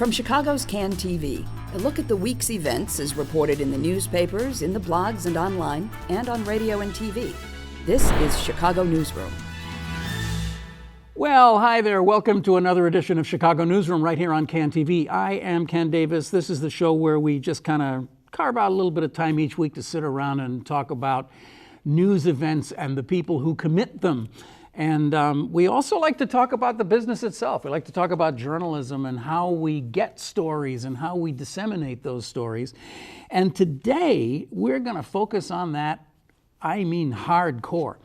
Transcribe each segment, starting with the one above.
From Chicago's Can TV, a look at the week's events is reported in the newspapers, in the blogs and online, and on radio and TV. This is Chicago Newsroom. Well, hi there. Welcome to another edition of Chicago Newsroom right here on Can TV. I am Ken Davis. This is the show where we just kind of carve out a little bit of time each week to sit around and talk about news events and the people who commit them. And we also like to talk about the business itself. We like to talk about journalism and how we get stories and how we disseminate those stories. And today, we're going to focus on that, I mean hardcore,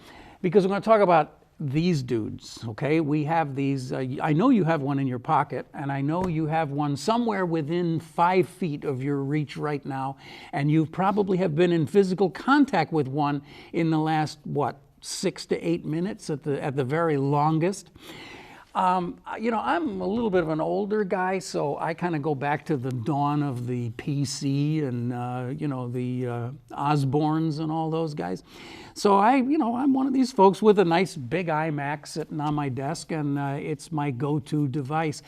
because we're going to talk about these dudes, okay? We have these, I know you have one in your pocket, and I know you have one somewhere within 5 feet of your reach right now, and you probably have been in physical contact with one in the last, 6 to 8 minutes at the very longest. I'm a little bit of an older guy, so I kind of go back to the dawn of the PC and, the Osbornes and all those guys. So I'm one of these folks with a nice big iMac sitting on my desk, and it's my go-to device.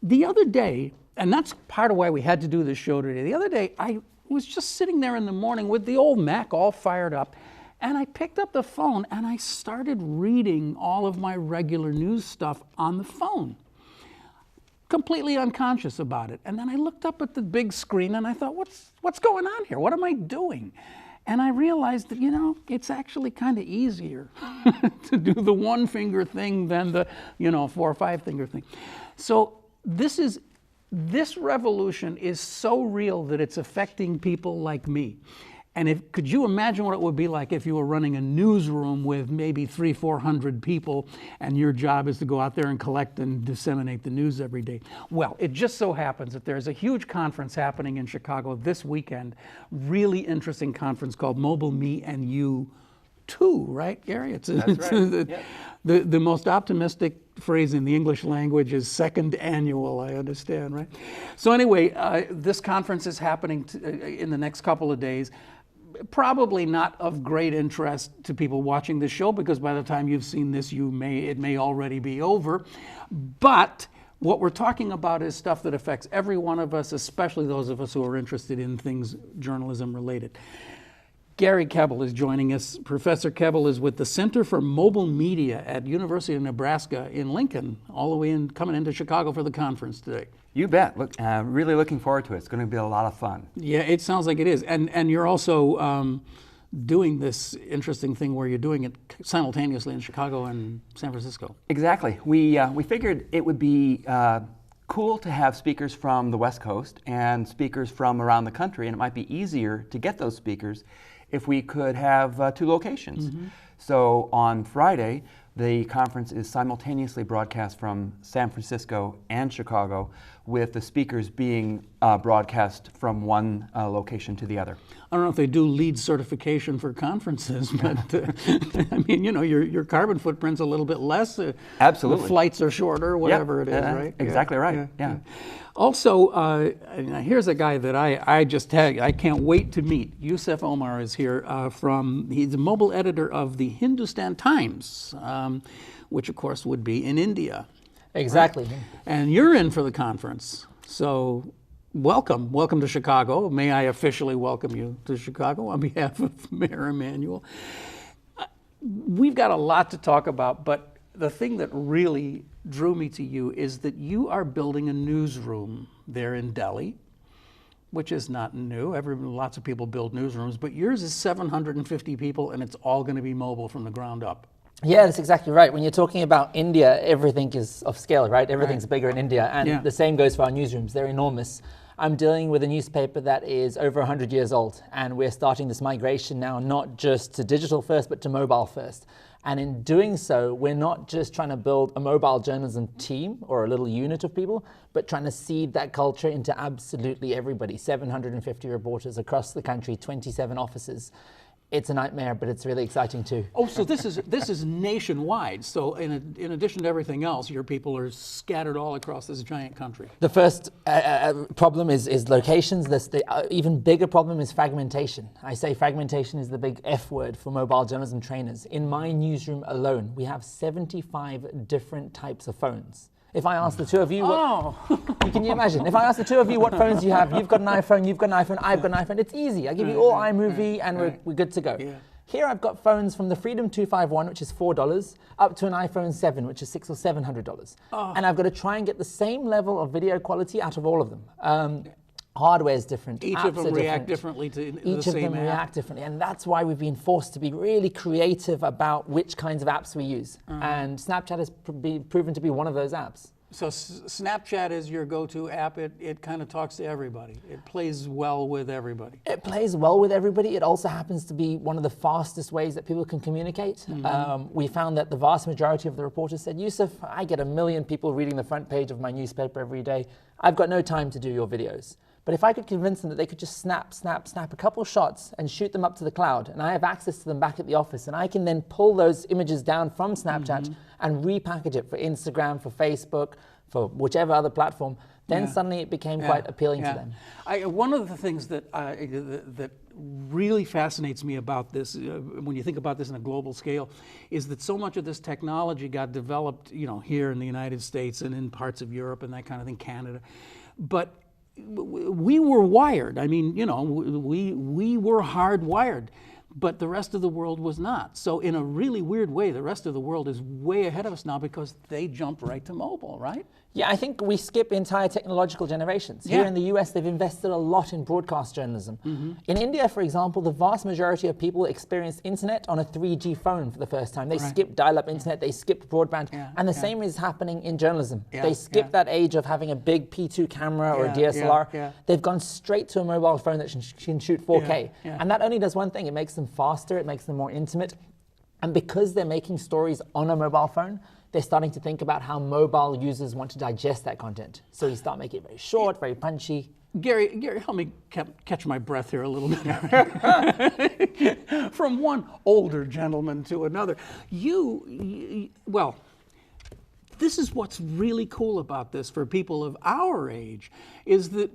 The other day, and that's part of why we had to do this show today, the other day I was just sitting there in the morning with the old Mac all fired up, and I picked up the phone and I started reading all of my regular news stuff on the phone, completely unconscious about it. And then I looked up at the big screen and I thought, what's going on here? What am I doing? And I realized that, it's actually kind of easier to do the one finger thing than the, 4 or 5 finger thing. So this revolution is so real that it's affecting people like me. And could you imagine what it would be like if you were running a newsroom with maybe 300-400 people and your job is to go out there and collect and disseminate the news every day? Well, it just so happens that there's a huge conference happening in Chicago this weekend, really interesting conference called Mobile Me and You 2, right, Gary? That's right. Yep. The most optimistic phrase in the English language is second annual, I understand, right? So anyway, this conference is happening in the next couple of days. Probably not of great interest to people watching this show, because by the time you've seen this, it may already be over. But what we're talking about is stuff that affects every one of us, especially those of us who are interested in things journalism related. Gary Kebbel is joining us. Professor Kebbel is with the Center for Mobile Media at University of Nebraska in Lincoln, all the way coming into Chicago for the conference today. You bet. Look, really looking forward to it. It's going to be a lot of fun. Yeah, it sounds like it is. And you're also doing this interesting thing where you're doing it simultaneously in Chicago and San Francisco. Exactly. We figured it would be cool to have speakers from the West Coast and speakers from around the country, and it might be easier to get those speakers if we could have 2 locations. Mm-hmm. So on Friday, the conference is simultaneously broadcast from San Francisco and Chicago, with the speakers being broadcast from one location to the other. I don't know if they do LEED certification for conferences, but I mean, your carbon footprint's a little bit less. Absolutely. The flights are shorter, whatever it is, right? Exactly right. Yeah. Also, here's a guy that I can't wait to meet. Yusuf Omar is here he's a mobile editor of the Hindustan Times, which of course would be in India. Exactly. Right? And you're in for the conference. So welcome to Chicago. May I officially welcome you to Chicago on behalf of Mayor Emanuel. We've got a lot to talk about, but the thing that really drew me to you is that you are building a newsroom there in Dehli, which is not new. Lots of people build newsrooms, but yours is 750 people, and it's all going to be mobile from the ground up. Yeah, that's exactly right. When you're talking about India, everything is of scale, right? Everything's bigger in India, and the same goes for our newsrooms. They're enormous. I'm dealing with a newspaper that is over 100 years old, and we're starting this migration now, not just to digital first, but to mobile first. And in doing so, we're not just trying to build a mobile journalism team or a little unit of people, but trying to seed that culture into absolutely everybody. 750 reporters across the country, 27 offices. It's a nightmare, but it's really exciting too. Oh, so this is nationwide. So in addition to everything else, your people are scattered all across this giant country. The first problem is locations. The even bigger problem is fragmentation. I say fragmentation is the big F word for mobile journalism trainers. In my newsroom alone, we have 75 different types of phones. If I ask the two of you, can you imagine? If I ask the two of you what phones you have, you've got an iPhone, you've got an iPhone, I've got an iPhone, it's easy. I give you all iMovie and we're good to go. Yeah. Here I've got phones from the Freedom 251, which is $4, up to an iPhone 7, which is $600 or $700. And I've got to try and get the same level of video quality out of all of them. Hardware is different. Each of them react differently to the same app. Each of them react differently, and that's why we've been forced to be really creative about which kinds of apps we use. And Snapchat has proven to be one of those apps. So Snapchat is your go-to app. It kind of talks to everybody. It plays well with everybody. It plays well with everybody. It also happens to be one of the fastest ways that people can communicate. We found that the vast majority of the reporters said, Yusuf, I get 1 million people reading the front page of my newspaper every day. I've got no time to do your videos. But if I could convince them that they could just snap a couple shots and shoot them up to the cloud, and I have access to them back at the office, and I can then pull those images down from Snapchat and repackage it for Instagram, for Facebook, for whichever other platform, then suddenly it became quite appealing to them. One of the things that that really fascinates me about this, when you think about this on a global scale, is that so much of this technology got developed, here in the United States and in parts of Europe and that kind of thing, Canada, but we were wired. I mean, we were hardwired, but the rest of the world was not. So in a really weird way, the rest of the world is way ahead of us now because they jumped right to mobile, right? Yeah, I think we skip entire technological generations. Here in the US, they've invested a lot in broadcast journalism. In India, for example, the vast majority of people experienced internet on a 3G phone for the first time. They skipped dial-up internet, they skipped broadband, and the same is happening in journalism. They skipped that age of having a big P2 camera or a DSLR. They've gone straight to a mobile phone that can shoot 4K. And that only does one thing, it makes them faster, it makes them more intimate. And because they're making stories on a mobile phone, they're starting to think about how mobile users want to digest that content. So you start making it very short, very punchy. Gary, help me catch my breath here a little bit. From one older gentleman to another, well, this is what's really cool about this for people of our age, is that,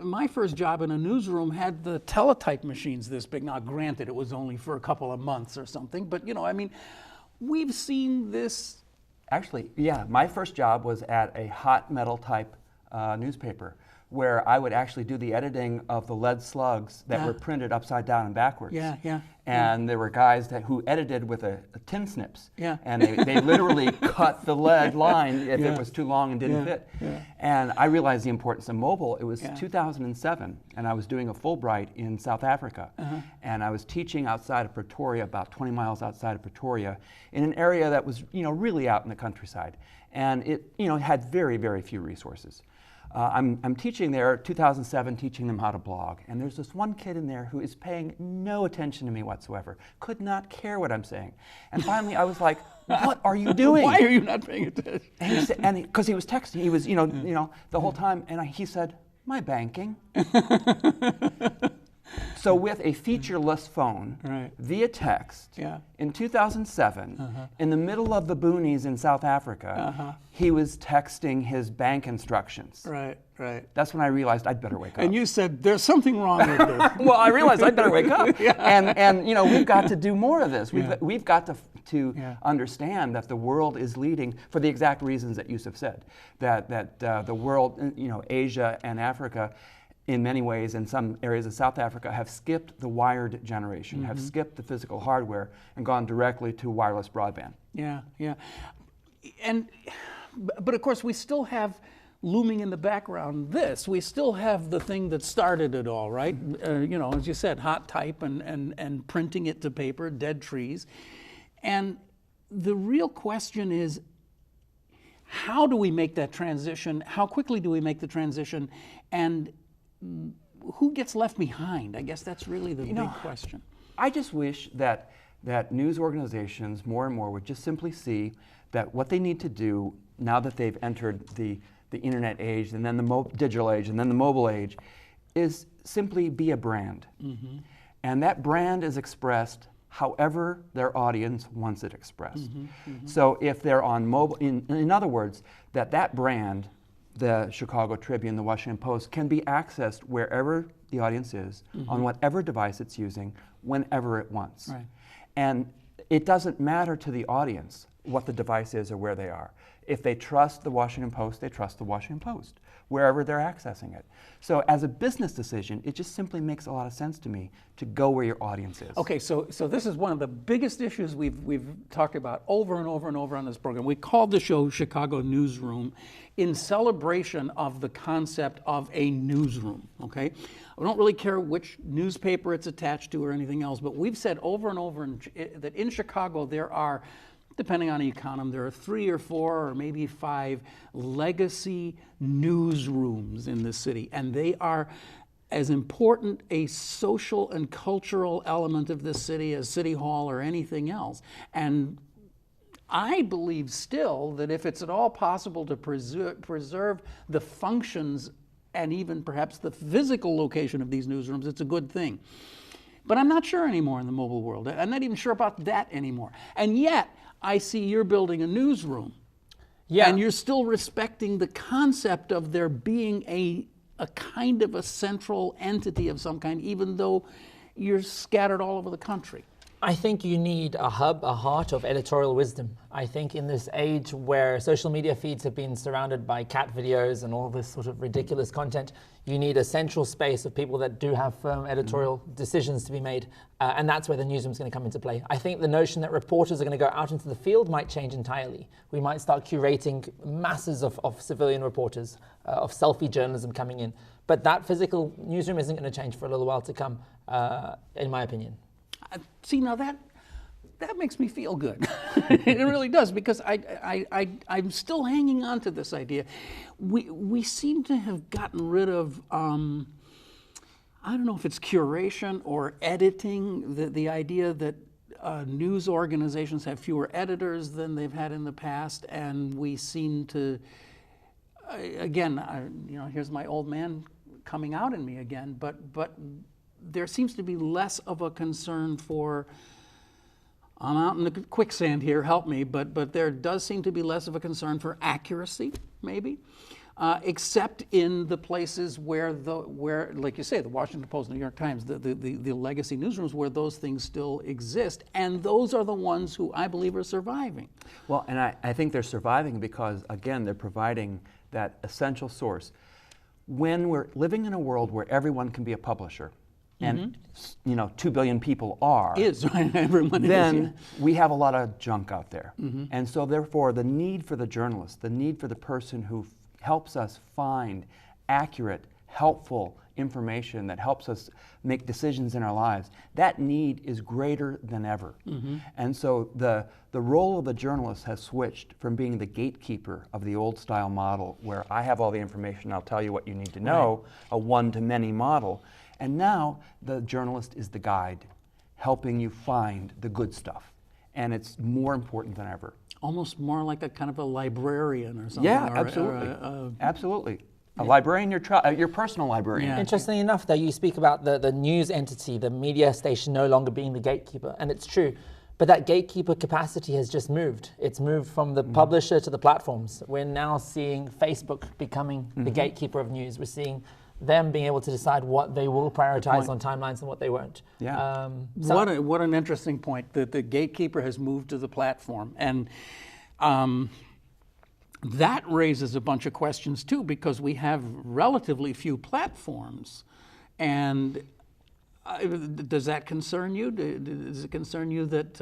my first job in a newsroom had the teletype machines this big. Now, granted, it was only for a couple of months or something, but, we've seen this. Actually, my first job was at a hot metal type newspaper, where I would actually do the editing of the lead slugs that were printed upside down and backwards. And there were guys who edited with a tin snips. And they literally cut the lead line if it was too long and didn't fit. And I realized the importance of mobile. It was 2007, and I was doing a Fulbright in South Africa. And I was teaching outside of Pretoria, about 20 miles outside of Pretoria, in an area that was really out in the countryside. And it had very, very few resources. I'm teaching there, 2007, teaching them how to blog. And there's this one kid in there who is paying no attention to me whatsoever, could not care what I'm saying. And finally I was like, what are you doing? Why are you not paying attention? And he said, because he was texting, he was, the whole time, and he said, my banking. So with a featureless phone, via text, in 2007, in the middle of the boonies in South Africa, he was texting his bank instructions. That's when I realized I'd better wake up. And you said, there's something wrong with this. Well, I realized I'd better wake up. And we've got to do more of this. We've got to understand that the world is leading for the exact reasons that Yusuf said, that the world, Asia and Africa, in many ways, in some areas of South Africa, have skipped the wired generation, have skipped the physical hardware and gone directly to wireless broadband. But of course, we still have looming in the background this. We still have the thing that started it all, right? As you said, hot type and printing it to paper, dead trees. And the real question is, how do we make that transition? How quickly do we make the transition? And who gets left behind? I guess that's really the big question. I just wish that news organizations more and more would just simply see that what they need to do now that they've entered the internet age and then the digital age and then the mobile age is simply be a brand. And that brand is expressed however their audience wants it expressed. So if they're on mobile, in other words, that brand, the Chicago Tribune, the Washington Post, can be accessed wherever the audience is, on whatever device it's using, whenever it wants. And it doesn't matter to the audience what the device is or where they are. If they trust the Washington Post, they trust the Washington Post, wherever they're accessing it. So as a business decision, it just simply makes a lot of sense to me to go where your audience is. Okay, so this is one of the biggest issues we've talked about over and over and over on this program. We called the show Chicago Newsroom in celebration of the concept of a newsroom, okay? I don't really care which newspaper it's attached to or anything else, but we've said over and over that in Chicago there are, depending on how you count them, there are 3 or 4 or maybe 5 legacy newsrooms in the city, and they are as important a social and cultural element of this city as City Hall or anything else. And I believe still that if it's at all possible to preserve the functions and even perhaps the physical location of these newsrooms, it's a good thing. But I'm not sure anymore in the mobile world. I'm not even sure about that anymore. And yet, I see you're building a newsroom. Yeah. And you're still respecting the concept of there being a kind of a central entity of some kind, even though you're scattered all over the country. I think you need a hub, a heart of editorial wisdom. I think in this age where social media feeds have been surrounded by cat videos and all this sort of ridiculous content, you need a central space of people that do have firm editorial decisions to be made. And that's where the newsroom's going to come into play. I think the notion that reporters are going to go out into the field might change entirely. We might start curating masses of civilian reporters, of selfie journalism coming in. But that physical newsroom isn't going to change for a little while to come, in my opinion. See, now that makes me feel good. It really does, because I'm still hanging on to this idea. We seem to have gotten rid of, I don't know if it's curation or editing, the idea that news organizations have fewer editors than they've had in the past, and we seem to, again, here's my old man coming out in me again, but there seems to be less of a concern for, I'm out in the quicksand here, help me, but there does seem to be less of a concern for accuracy, maybe, except in the places where, like you say, the Washington Post, New York Times, the legacy newsrooms where those things still exist, and those are the ones who I believe are surviving. Well, and I think they're surviving because, again, they're providing that essential source. When we're living in a world where everyone can be a publisher, and 2 billion people are, everyone then we have a lot of junk out there. And so therefore the need for the journalist, the need for the person who helps us find accurate, helpful information that helps us make decisions in our lives, that need is greater than ever. And so the role of the journalist has switched from being the gatekeeper of the old style model where I have all the information, I'll tell you what you need to know, a one-to-many model. And now the journalist is the guide, helping you find the good stuff. And it's more important than ever. Almost more like a kind of a librarian or something. Yeah, absolutely. Absolutely. A librarian, your personal librarian. Yeah. Interestingly enough, though, you speak about the news entity, the media station no longer being the gatekeeper, and it's true. But that gatekeeper capacity has just moved. It's moved from the publisher to the platforms. We're now seeing Facebook becoming the gatekeeper of news. We're seeing them being able to decide what they will prioritize on timelines and what they won't. Yeah. What an interesting point, that the gatekeeper has moved to the platform. And that raises a bunch of questions too, because we have relatively few platforms. And does that concern you? Does it concern you that,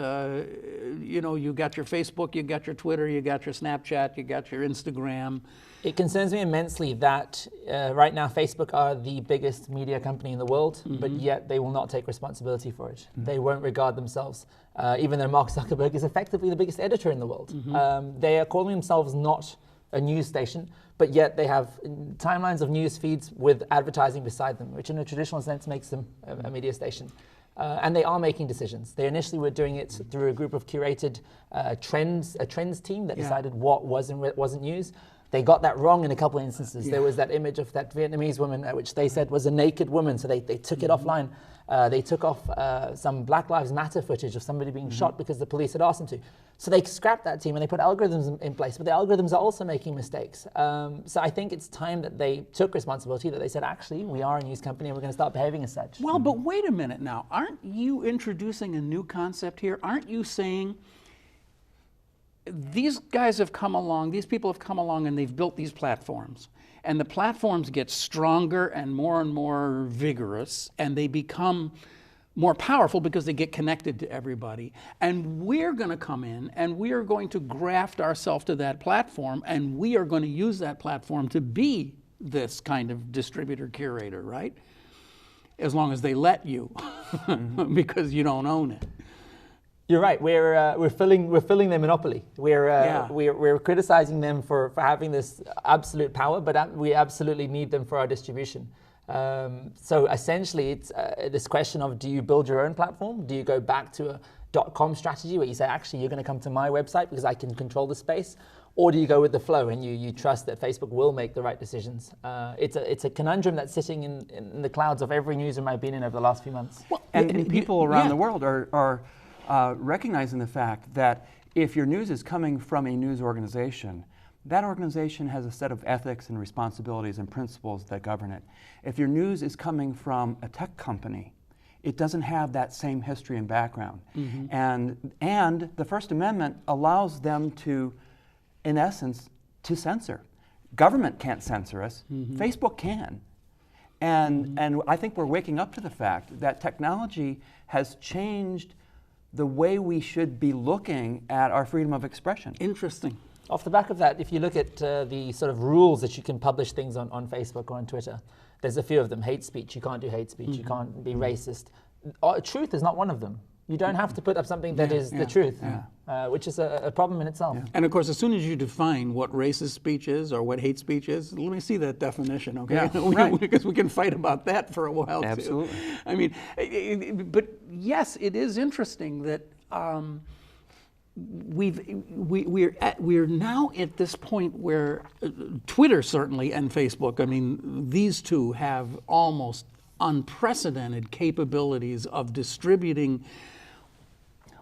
you got your Facebook, you got your Twitter, you got your Snapchat, you got your Instagram? It concerns me immensely that right now Facebook are the biggest media company in the world, but yet they will not take responsibility for it. They won't regard themselves, even though Mark Zuckerberg is effectively the biggest editor in the world. They are calling themselves not a news station, but yet they have timelines of news feeds with advertising beside them, which in a traditional sense makes them a media station. And they are making decisions. They initially were doing it through a group of curated a trends team that decided what was and what wasn't news. They got that wrong in a couple of instances. There was that image of that Vietnamese woman, which they said was a naked woman, so they took it offline. They took off some Black Lives Matter footage of somebody being shot because the police had asked them to. So they scrapped that team and they put algorithms in place, but the algorithms are also making mistakes. So I think it's time that they took responsibility, that they said, actually, we are a news company and we're going to start behaving as such. Well, but wait a minute now. Aren't you introducing a new concept here? Aren't you saying these guys have come along, these people have come along and they've built these platforms. And the platforms get stronger and more vigorous, and they become more powerful because they get connected to everybody. And we're going to come in and we are going to graft ourselves to that platform, and we are going to use that platform to be this kind of distributor curator, right? As long as they let you, because you don't own it. You're right. We're filling their monopoly. We're criticizing them for having this absolute power, but we absolutely need them for our distribution. So essentially, it's this question of, do you build your own platform? Do you go back to a .com strategy where you say, actually, you're going to come to my website because I can control the space? Or do you go with the flow and you trust that Facebook will make the right decisions? It's a conundrum that's sitting in the clouds of every newsroom I've been in over the last few months. Well, and people around the world are recognizing the fact that if your news is coming from a news organization, that organization has a set of ethics and responsibilities and principles that govern it. If your news is coming from a tech company, it doesn't have that same history and background. And the First Amendment allows them to, in essence, to censor. Government can't censor us. Facebook can. And I think we're waking up to the fact that technology has changed the way we should be looking at our freedom of expression. Interesting. Off the back of that, if you look at the sort of rules that you can publish things on Facebook or on Twitter, there's a few of them. Hate speech, you can't do hate speech, you can't be racist. Truth is not one of them. You don't have to put up something that is the truth, which is a problem in itself. And of course, as soon as you define what racist speech is or what hate speech is, let me see that definition, okay? Right. Because we can fight about that for a while, Absolutely. too. I mean, but yes, it is interesting that we're now at this point where Twitter certainly and Facebook, I mean, these two have almost unprecedented capabilities of distributing.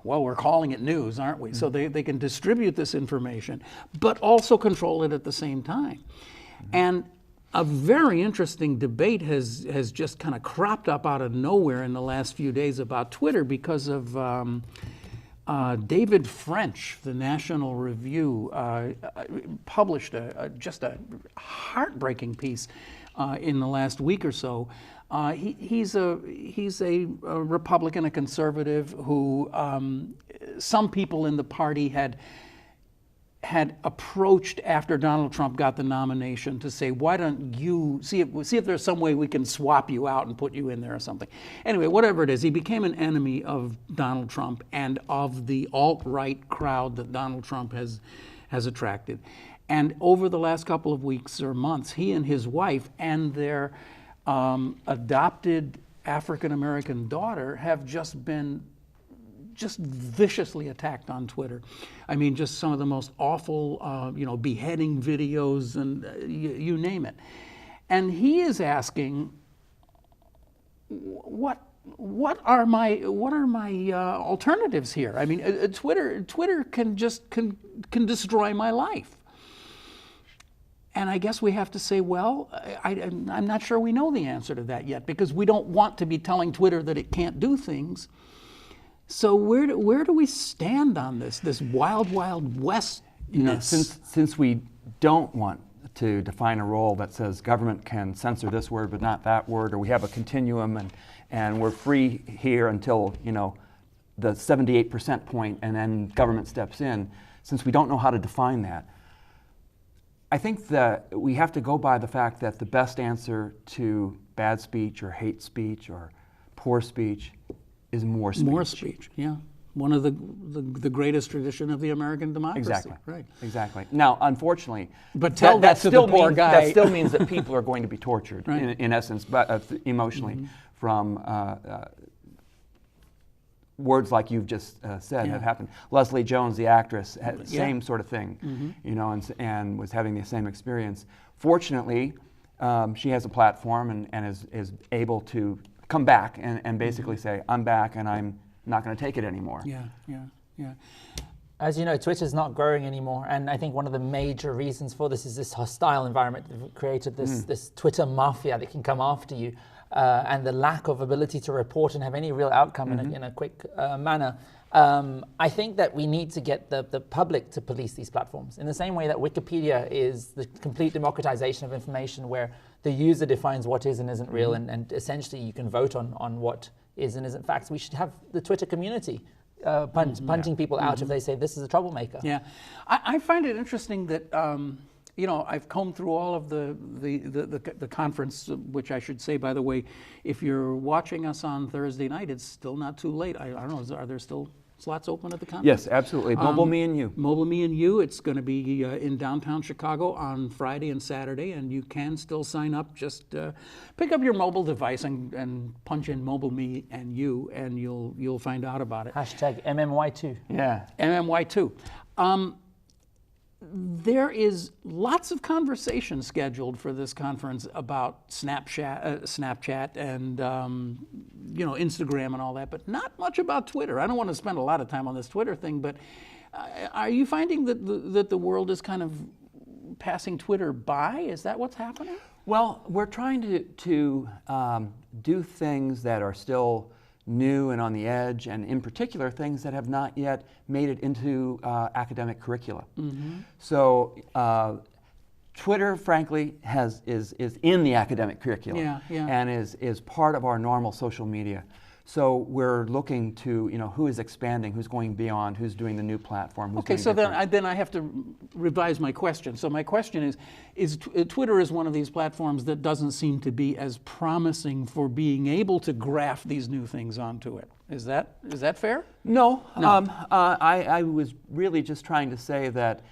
Well, we're calling it news, aren't we? So they can distribute this information, but also control it at the same time. And a very interesting debate has just kind of cropped up out of nowhere in the last few days about Twitter because of David French, the National Review, published just a heartbreaking piece in the last week or so. He's a Republican, a conservative who some people in the party had approached after Donald Trump got the nomination to say, why don't you see if there's some way we can swap you out and put you in there or something. Anyway, whatever it is, he became an enemy of Donald Trump and of the alt-right crowd that Donald Trump has attracted. And over the last couple of weeks or months, he and his wife and their adopted African-American daughter have just been viciously attacked on Twitter. I mean, just some of the most awful, beheading videos and you name it. And he is asking, what are my alternatives here? I mean, Twitter can destroy my life. And I guess we have to say, well, I'm not sure we know the answer to that yet, because we don't want to be telling Twitter that it can't do things. So where do we stand on this wild west? Since we don't want to define a role that says government can censor this word but not that word, or we have a continuum and we're free here until the 78% point and then government steps in, since we don't know how to define that, I think that we have to go by the fact that the best answer to bad speech or hate speech or poor speech is more speech. More speech, yeah. One of the greatest tradition of the American democracy. Exactly. Right. Exactly. Now, unfortunately, but tell that to the poor guy. That still means that people are going to be tortured, right, in essence, but emotionally, from words like you've just said have happened. Leslie Jones, the actress, had the same sort of thing, and was having the same experience. Fortunately, she has a platform and is able to come back and basically say, I'm back and I'm not going to take it anymore. Yeah. As you know, Twitter's not growing anymore, and I think one of the major reasons for this is this hostile environment that created this Twitter mafia that can come after you. and the lack of ability to report and have any real outcome in a quick manner. I think that we need to get the public to police these platforms in the same way that Wikipedia is the complete democratization of information, where the user defines what is and isn't real, and essentially you can vote on what is and isn't facts. We should have the Twitter community punching people out if they say this is a troublemaker. Yeah, I find it interesting that I've combed through all of the conference, which I should say, by the way, if you're watching us on Thursday night, it's still not too late. I don't know, are there still slots open at the conference? Yes, absolutely. Mobile Me and You. Mobile Me and You. It's going to be in downtown Chicago on Friday and Saturday, and you can still sign up. Just pick up your mobile device and punch in Mobile Me and You, and you'll find out about it. Hashtag MMY2. Yeah. MMY2. There is lots of conversation scheduled for this conference about Snapchat and Instagram and all that, but not much about Twitter. I don't want to spend a lot of time on this Twitter thing, but are you finding that the world is kind of passing Twitter by? Is that what's happening? Well, we're trying to do things that are still new and on the edge, and in particular things that have not yet made it into academic curricula. So Twitter, frankly, is in the academic curriculum and is part of our normal social media. So we're looking to, who is expanding, who's going beyond, who's doing the new platform. Okay, so then I have to revise my question. So my question is Twitter is one of these platforms that doesn't seem to be as promising for being able to graft these new things onto it. Is that fair? No. I was really just trying to say that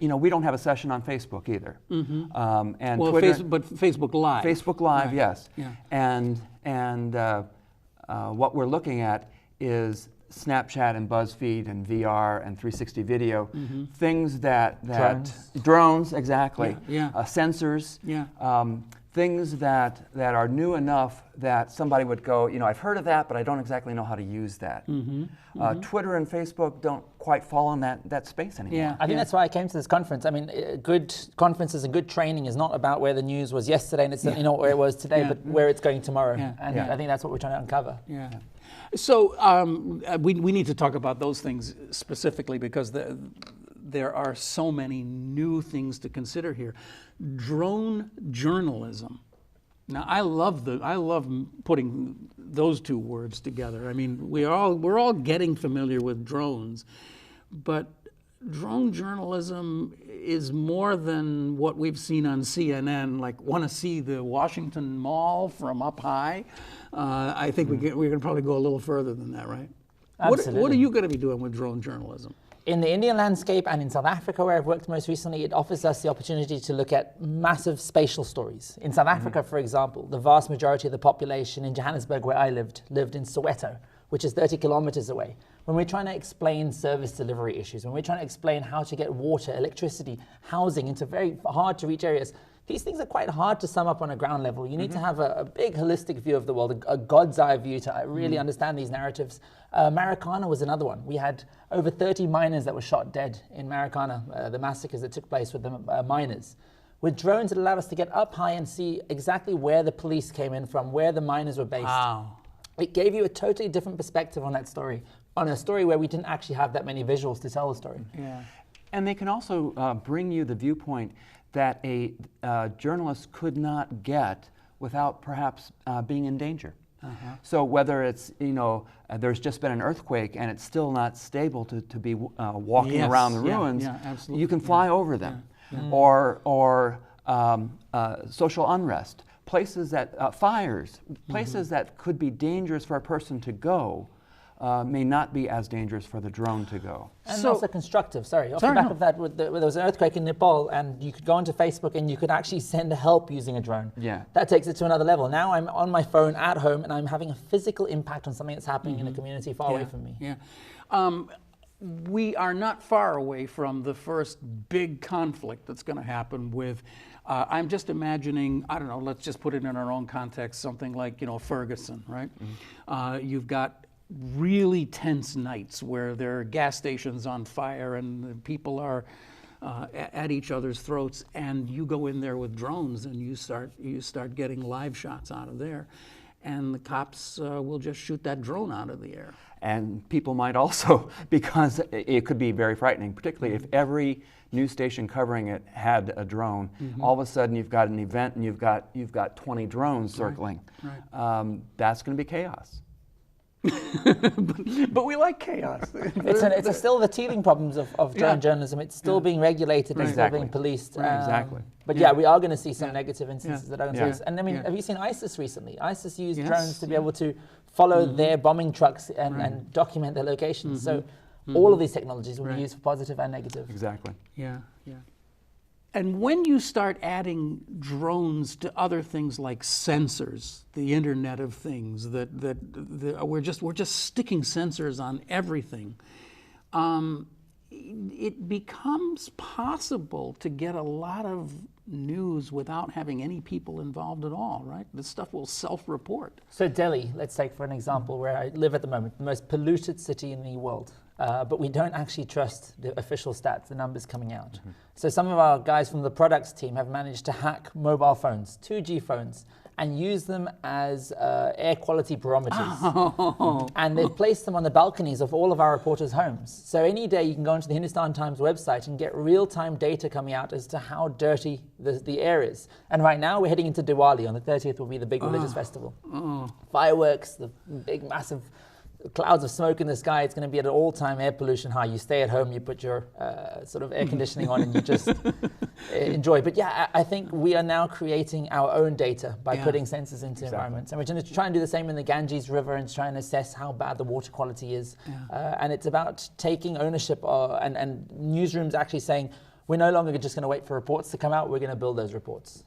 we don't have a session on Facebook either. And well, Twitter, but Facebook Live. Facebook Live, right. Yes. Yeah. And what we're looking at is Snapchat and BuzzFeed and VR and 360 video, things that drones, exactly, sensors, things that are new enough that somebody would go, I've heard of that, but I don't exactly know how to use that. Twitter and Facebook don't quite fall in that space anymore. Yeah, I think that's why I came to this conference. I mean, good conferences and good training is not about where the news was yesterday, and it's certainly not where it was today, but where it's going tomorrow. And I think that's what we're trying to uncover. Yeah. So we need to talk about those things specifically, because there are so many new things to consider here. Drone journalism. Now, I love putting those two words together. I mean, we're all getting familiar with drones, but drone journalism is more than what we've seen on CNN. Like, want to see the Washington Mall from up high? I think we're going to probably go a little further than that, right? Absolutely. What are you going to be doing with drone journalism? In the Indian landscape and in South Africa, where I've worked most recently, it offers us the opportunity to look at massive spatial stories. In South Africa, for example, the vast majority of the population in Johannesburg, where I lived in Soweto, which is 30 kilometers away. When we're trying to explain service delivery issues, when we're trying to explain how to get water, electricity, housing into very hard to reach areas, these things are quite hard to sum up on a ground level. You need to have a big holistic view of the world, a God's eye view to really understand these narratives. Marikana was another one. We had over 30 miners that were shot dead in Marikana, the massacres that took place with the miners. With drones, it allowed us to get up high and see exactly where the police came in from, where the miners were based. Wow. It gave you a totally different perspective on that story, on a story where we didn't actually have that many visuals to tell the story. Yeah. And they can also bring you the viewpoint that a journalist could not get without perhaps being in danger. So whether it's, there's just been an earthquake and it's still not stable to be walking around the ruins, you can fly over them. Or social unrest, places that, fires, places that could be dangerous for a person to go, may not be as dangerous for the drone to go. And also constructive, off the back of that, there was an earthquake in Nepal, and you could go onto Facebook and you could actually send help using a drone. Yeah. That takes it to another level. Now I'm on my phone at home and I'm having a physical impact on something that's happening in a community far away from me. Yeah. We are not far away from the first big conflict that's going to happen with, I'm just imagining, I don't know, let's just put it in our own context, something like, Ferguson, right? You've got really tense nights where there are gas stations on fire and people are at each other's throats, and you go in there with drones and you start getting live shots out of there, and the cops will just shoot that drone out of the air. And people might also, because it could be very frightening, particularly if every news station covering it had a drone. All of a sudden you've got an event and you've got 20 drones circling. Right. That's going to be chaos. but we like chaos. It's still the teething problems of drone journalism. It's still being regulated, it's still being policed. Exactly. But we are going to see some negative instances that are going to see. And I mean, have you seen ISIS recently? ISIS used drones to be able to follow their bombing trucks and document their locations. So all of these technologies will be used for positive and negative. Exactly. Yeah. And when you start adding drones to other things like sensors, the Internet of Things, we're just sticking sensors on everything, it becomes possible to get a lot of news without having any people involved at all, right? This stuff will self-report. So Delhi, let's take for an example, where I live at the moment, the most polluted city in the world. But we don't actually trust the official stats, the numbers coming out. So some of our guys from the products team have managed to hack mobile phones, 2G phones, and use them as air quality barometers. And they've placed them on the balconies of all of our reporters' homes. So any day you can go onto the Hindustan Times website and get real-time data coming out as to how dirty the air is. And right now we're heading into Diwali. On the 30th will be the big religious festival. Fireworks, the big massive clouds of smoke in the sky. It's going to be at an all-time air pollution high. You stay at home, you put your sort of air conditioning on, and you just enjoy. But I think we are now creating our own data by putting sensors into environments. And we're going to try and do the same in the Ganges River and try and assess how bad the water quality is. And it's about taking ownership and newsrooms actually saying, we're no longer just going to wait for reports to come out, we're going to build those reports.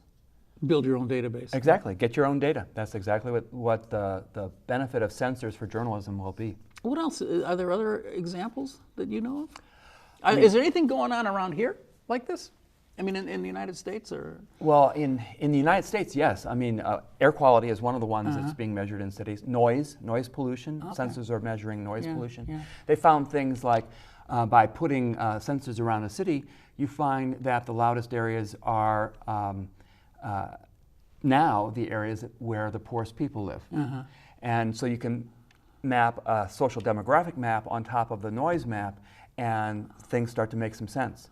Build your own database. Exactly. Get your own data. That's exactly what the benefit of sensors for journalism will be. What else? Are there other examples that you know of? Is there anything going on around here like this? I mean, in the United States, or? Well, in the United States, yes. I mean, air quality is one of the ones that's being measured in cities. Noise pollution. Sensors are measuring noise pollution. They found things like by putting sensors around a city, you find that the loudest areas are now the areas where the poorest people live. And so you can map a social demographic map on top of the noise map, and things start to make some sense.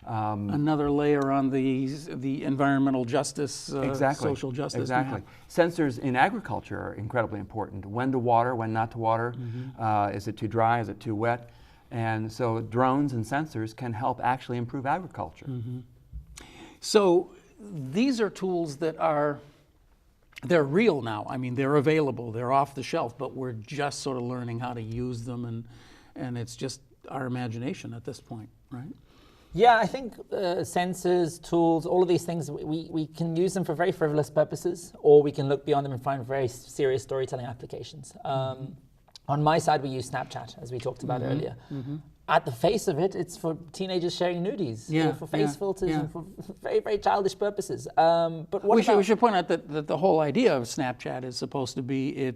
Another layer on the environmental justice, social justice. Exactly. Sensors in agriculture are incredibly important. When to water, when not to water. Is it too dry? Is it too wet? And so drones and sensors can help actually improve agriculture. So these are tools that they're real now. I mean, they're available, they're off the shelf, but we're just sort of learning how to use them, and it's just our imagination at this point, right? Yeah, I think sensors, tools, all of these things, we can use them for very frivolous purposes, or we can look beyond them and find very serious storytelling applications. On my side, we use Snapchat, as we talked about earlier. At the face of it, it's for teenagers sharing nudies, for face filters, and for very, very childish purposes. But what we should point out that the whole idea of Snapchat is supposed to be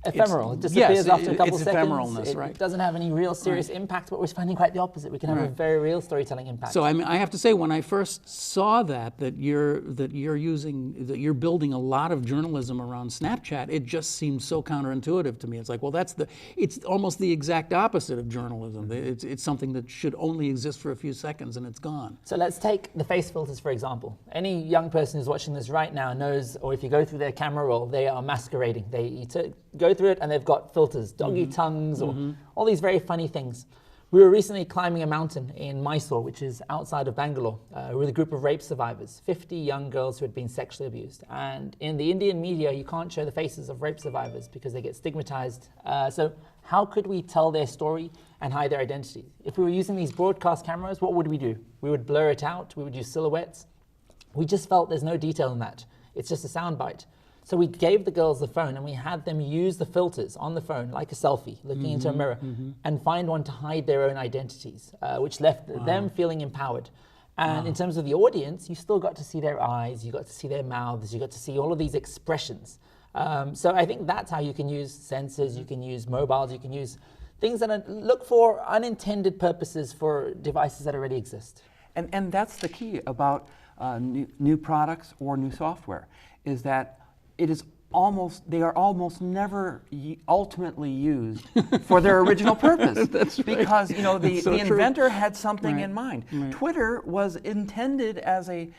ephemeral. It disappears after a couple seconds. Ephemeralness, right? It doesn't have any real serious impact, but we're finding quite the opposite. We can have a very real storytelling impact. So I mean, I have to say, when I first saw that you're building a lot of journalism around Snapchat, it just seemed so counterintuitive to me. It's like, well, it's almost the exact opposite of journalism. It's something that should only exist for a few seconds and it's gone. So let's take the face filters, for example. Any young person who's watching this right now knows, or if you go through their camera roll, they are masquerading. They go through it and they've got filters, doggy tongues, or all these very funny things. We were recently climbing a mountain in Mysore, which is outside of Bangalore, with a group of rape survivors, 50 young girls who had been sexually abused. And in the Indian media, you can't show the faces of rape survivors because they get stigmatized. So how could we tell their story and hide their identity? If we were using these broadcast cameras, what would we do? We would blur it out, we would use silhouettes. We just felt there's no detail in that. It's just a soundbite. So we gave the girls the phone and we had them use the filters on the phone, like a selfie, looking into a mirror, and find one to hide their own identities, which left them feeling empowered. And in terms of the audience, you still got to see their eyes, you got to see their mouths, you got to see all of these expressions. So I think that's how you can use sensors, you can use mobiles, you can use things that look for unintended purposes for devices that already exist. And that's the key about new products or new software, is that they are almost never ultimately used for their original purpose. That's right. Because the inventor had something Right. in mind. Right. Twitter was intended as a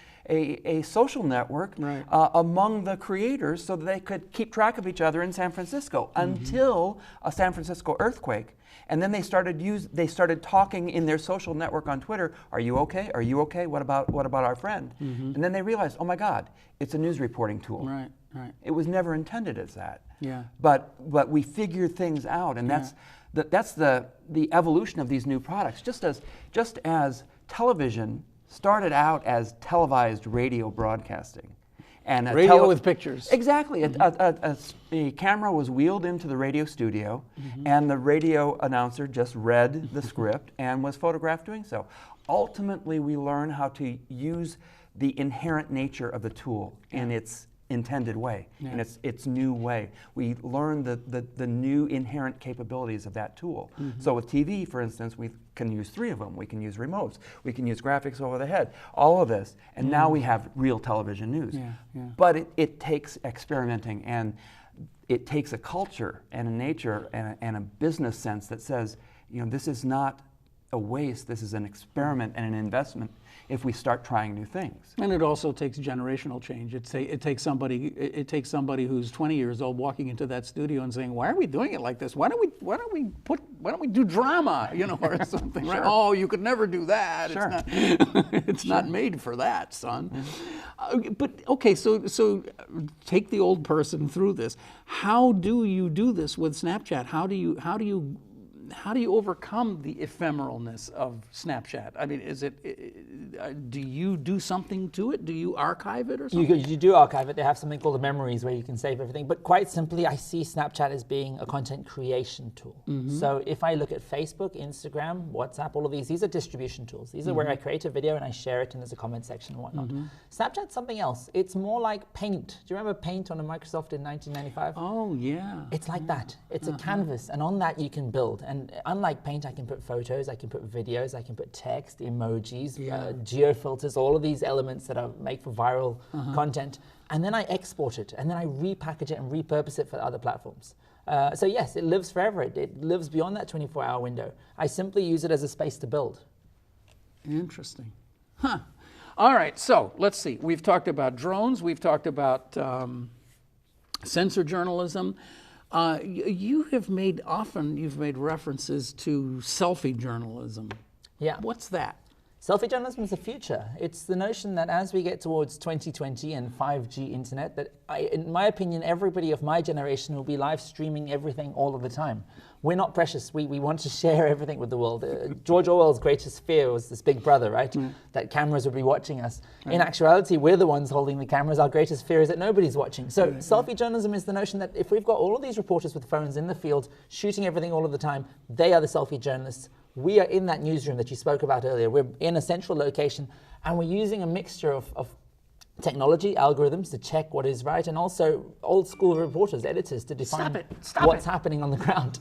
social network Right. among the creators so that they could keep track of each other in San Francisco until a San Francisco earthquake. And then they started talking in their social network on Twitter. Are you okay? Are you okay? What about our friend? And then they realized, oh my God, it's a news reporting tool. Right, right. It was never intended as that. Yeah. But we figured things out, and that's the evolution of these new products. Just as television started out as televised radio broadcasting. And Radio with pictures. Exactly. A camera was wheeled into the radio studio, and the radio announcer just read the script and was photographed doing so. Ultimately, we learn how to use the inherent nature of the tool in its intended way, in its new way. We learn the new inherent capabilities of that tool. So with TV, for instance, we can use 3 of them. We can use remotes. We can use graphics over the head. All of this. And now we have real television news. But it takes experimenting, and it takes a culture and a nature and a business sense that says, this is not a waste, this is an experiment and an investment if we start trying new things. And it also takes generational change. It takes somebody who's 20 years old walking into that studio and saying, "Why are we doing it like this? Why don't we do drama, or something?" Right? Oh, you could never do that. Sure. It's not made for that, son. But okay, so take the old person through this. How do you do this with Snapchat? How do you overcome the ephemeralness of Snapchat? I mean, do you do something to it? Do you archive it or something? You do archive it. They have something called the memories where you can save everything. But quite simply, I see Snapchat as being a content creation tool. So if I look at Facebook, Instagram, WhatsApp, all of these are distribution tools. These are where I create a video and I share it and there's a comment section and whatnot. Snapchat's something else. It's more like Paint. Do you remember Paint on a Microsoft in 1995? Oh, yeah. It's like that. It's a canvas, and on that you can build. And unlike Paint, I can put photos, I can put videos, I can put text, emojis, geofilters, all of these elements that are make for viral content. And then I export it, and then I repackage it and repurpose it for other platforms. So yes, it lives forever. It lives beyond that 24-hour window. I simply use it as a space to build. Interesting. Huh. All right, so let's see. We've talked about drones. We've talked about censor journalism. You've made references to selfie journalism. Yeah. What's that? Selfie journalism is the future. It's the notion that as we get towards 2020 and 5G internet, that in my opinion, everybody of my generation will be live streaming everything all of the time. We're not precious. We want to share everything with the world. George Orwell's greatest fear was this big brother, right? That cameras would be watching us. In actuality, we're the ones holding the cameras. Our greatest fear is that nobody's watching. So selfie journalism is the notion that if we've got all of these reporters with phones in the field, shooting everything all of the time, they are the selfie journalists. We are in that newsroom that you spoke about earlier. We're in a central location, and we're using a mixture of technology, algorithms to check what is right, and also old school reporters, editors to define what's happening on the ground.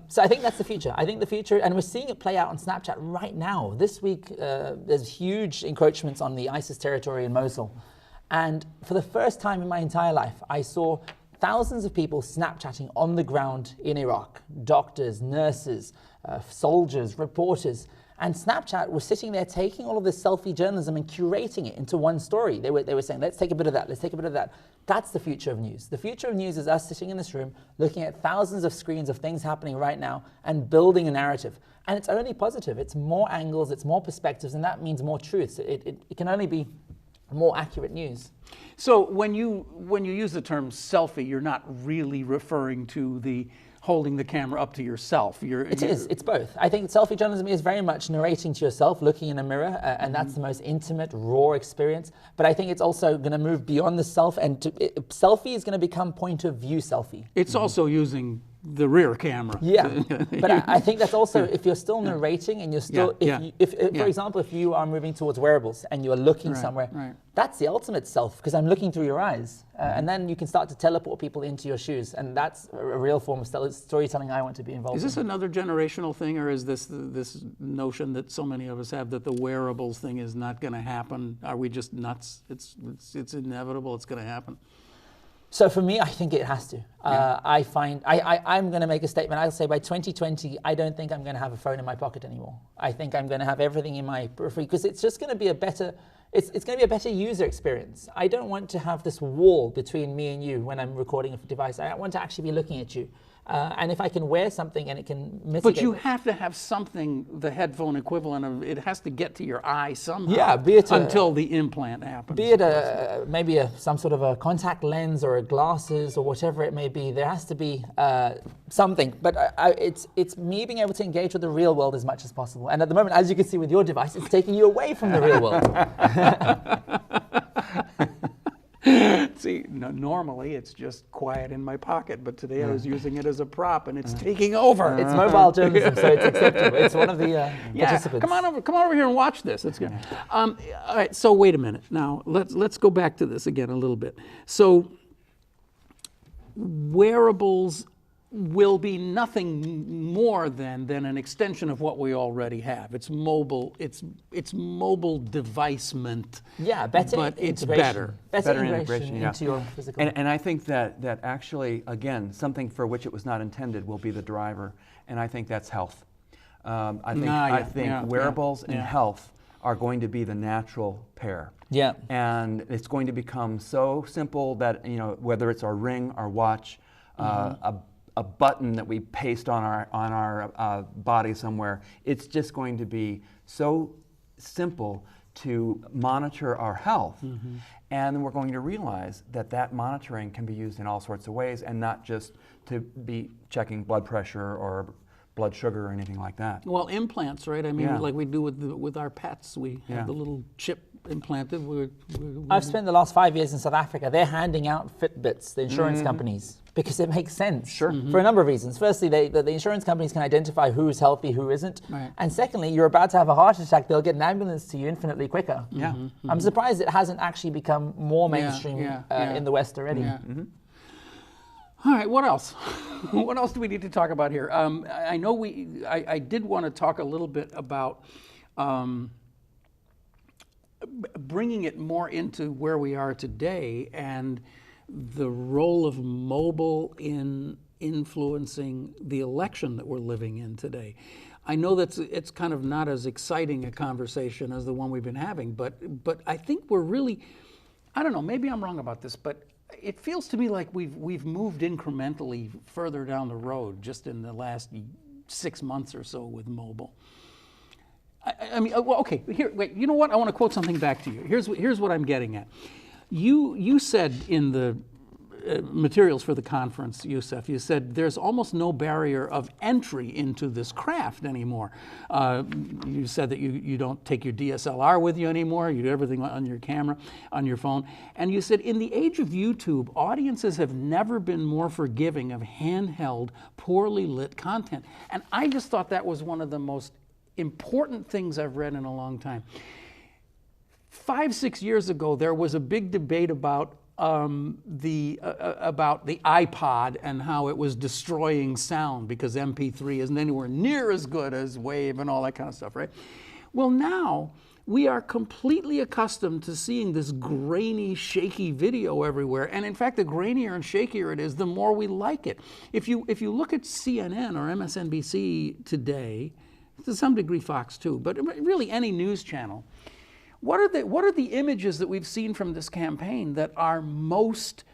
So I think that's the future. I think the future, and we're seeing it play out on Snapchat right now. This week, there's huge encroachments on the ISIS territory in Mosul. And for the first time in my entire life, I saw thousands of people Snapchatting on the ground in Iraq. Doctors, nurses, soldiers, reporters. And Snapchat was sitting there taking all of this selfie journalism and curating it into one story. They were saying, let's take a bit of that, let's take a bit of that. That's the future of news. The future of news is us sitting in this room, looking at thousands of screens of things happening right now and building a narrative. And it's only positive. It's more angles, it's more perspectives, and that means more truths. It can only be more accurate news. So when you use the term selfie, you're not really referring to the holding the camera up to yourself. It's both. I think selfie journalism is very much narrating to yourself, looking in a mirror, and that's the most intimate, raw experience. But I think it's also going to move beyond the self, and selfie is going to become point of view selfie. It's also using the rear camera. Yeah, but I think that's also, if you're still narrating and you're still, for example, if you are moving towards wearables and you're looking somewhere, that's the ultimate self, because I'm looking through your eyes. And then you can start to teleport people into your shoes. And that's a real form of storytelling I want to be involved in. Is this another generational thing, or is this notion that so many of us have that the wearables thing is not going to happen? Are we just nuts? It's inevitable, it's going to happen. So for me, I think it has to. I'm going to make a statement. I'll say by 2020, I don't think I'm going to have a phone in my pocket anymore. I think I'm going to have everything in my periphery, because it's just going to be a better, it's going to be a better user experience. I don't want to have this wall between me and you when I'm recording a device. I want to actually be looking at you. And if I can wear something and it can mitigate. But you have to have something, the headphone equivalent of, it has to get to your eye somehow. Yeah, be it until the implant happens. Be it maybe some sort of a contact lens or a glasses or whatever it may be. There has to be something. But it's me being able to engage with the real world as much as possible. And at the moment, as you can see with your device, it's taking you away from the real world. See, normally it's just quiet in my pocket, but today I was using it as a prop, and it's taking over. It's mobile journalism, so it's acceptable. It's one of the participants. Come on over here and watch this. That's good. All right, so wait a minute. Now let's go back to this again a little bit. So wearables will be nothing more than an extension of what we already have. It's mobile. It's mobile devicement. Yeah, better. But it's better. Better integration into your physical. And I think that actually, again, something for which it was not intended will be the driver, and I think that's health. I think wearables and health are going to be the natural pair. Yeah. And it's going to become so simple that, whether it's our ring, our watch, a button that we paste on our body somewhere, it's just going to be so simple to monitor our health. And we're going to realize that monitoring can be used in all sorts of ways, and not just to be checking blood pressure or blood sugar or anything like that. Well, implants, right? I mean, like we do with our pets, we have the little chip implanted. I've spent the last 5 years in South Africa. They're handing out Fitbits, the insurance companies, because it makes sense. Sure. For a number of reasons. Firstly, the insurance companies can identify who's healthy, who isn't. Right. And secondly, you're about to have a heart attack, they'll get an ambulance to you infinitely quicker. Yeah. I'm surprised it hasn't actually become more mainstream in the West already. All right, what else? What else do we need to talk about here? I know I did want to talk a little bit about bringing it more into where we are today and the role of mobile in influencing the election that we're living in today. I know that it's kind of not as exciting a conversation as the one we've been having, but I think we're really, I don't know, maybe I'm wrong about this, but it feels to me like we've moved incrementally further down the road just in the last 6 months or so with mobile. I mean, well, okay, here, wait, you know what? I want to quote something back to you. Here's what I'm getting at. You said in the materials for the conference, Yusuf, you said there's almost no barrier of entry into this craft anymore. You said that you don't take your DSLR with you anymore, you do everything on your camera, on your phone. And you said in the age of YouTube, audiences have never been more forgiving of handheld, poorly lit content. And I just thought that was one of the most important things I've read in a long time. 5-6 years ago, there was a big debate about the iPod and how it was destroying sound because MP3 isn't anywhere near as good as Wave and all that kind of stuff, right? Well, now we are completely accustomed to seeing this grainy, shaky video everywhere. And in fact, the grainier and shakier it is, the more we like it. If you look at CNN or MSNBC today, to some degree Fox too, but really any news channel, what are the images that we've seen from this campaign that are most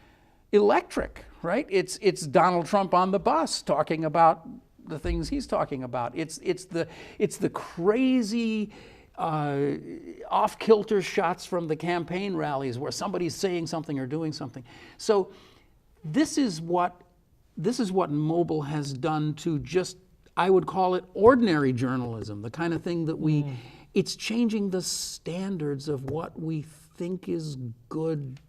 electric, right? It's Donald Trump on the bus talking about the things he's talking about. It's the crazy off-kilter shots from the campaign rallies where somebody's saying something or doing something. So this is what mobile has done to just, I would call it ordinary journalism, the kind of thing that it's changing the standards of what we think is good